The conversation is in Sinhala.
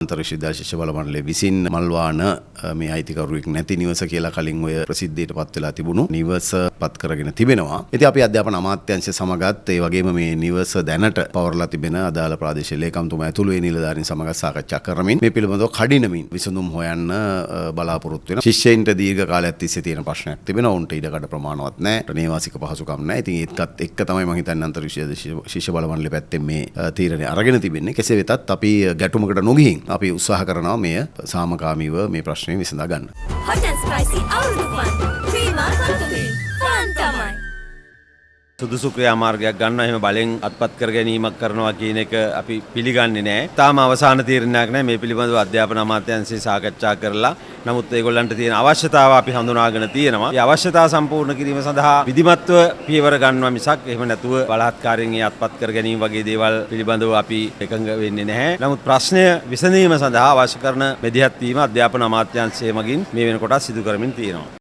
අන්තර්විශ්වවිද්‍යාල ශිෂ්‍ය බල මණ්ඩලය විසින් මල්වාන මේ අයිතිකරුවෙක් නැති නිවස කියලා කලින් ඔය ප්‍රසිද්ධියට පත් වෙලා තිබුණු නිවස පත් කරගෙන තිබෙනවා. ඉතින් අපි අධ්‍යාපන අමාත්‍යාංශය සමගත් ඒ වගේම මේ නිවස දැනට පවරලා තිබෙන අදාළ ප්‍රාදේශීය ලේකම්තුමා ඇතුළු ඒ නිලධාරීන් සමග සාකච්ඡා කරමින් මේ පිළිබඳව කඩිනමින් විසඳුම් හොයන්න බලාපොරොත්තු වෙනවා. ශිෂ්‍යයින්ට දීර්ඝ කාලයක් තිස්සේ තියෙන ප්‍රශ්නයක් තිබෙනවා. උන්ට ඉඩකඩ ප්‍රමාණවත් නැහැ. නේවාසික පහසුකම් නැහැ. ඉතින් ඒකත් එක්ක තමයි මම හිතන්නේ අන්තර්විශ්වවිද්‍යාල ශිෂ්‍ය බල මණ්ඩලය පැත්තෙන් මේ තීරණය අරගෙන තිබෙන්නේ. කෙසේ වෙතත් අපි ගැටුමකට නොගිහින් අපි උත්සාහ කරනවා මේ සාමකාමීව මේ ප්‍රශ්නේ විසඳා ගන්න. Hot and spicy අවුරුදු fun. ක්‍රීමා කටුවේ. fun තමයි. සුදුසු ක්‍රියාමාර්ගයක් ගන්නවා එහෙම බලෙන් අත්පත් කර ගැනීමක් කරනවා කියන එක අපි පිළිගන්නේ නැහැ. තාම අවසාන තීරණයක් නැහැ. මේ පිළිබඳව අධ්‍යාපන අමාත්‍යාංශය සාකච්ඡා කරලා නමුත් ඒගොල්ලන්ට තියෙන අවශ්‍යතාව අපි හඳුනාගෙන තියෙනවා. මේ අවශ්‍යතාව සම්පූර්ණ කිරීම සඳහා විධිමත්ව පියවර ගන්නවා මිසක් එහෙම නැතුව බලහත්කාරයෙන් ඒ අත්පත් කර ගැනීම වගේ දේවල් පිළිබඳව අපි එකඟ වෙන්නේ නැහැ. නමුත් ප්‍රශ්නය විසඳීම සඳහා අවශ්‍ය කරන මෙදිහත් වීම අධ්‍යාපන අමාත්‍යාංශය මගින් මේ වෙනකොට සිදු කරමින් තියෙනවා.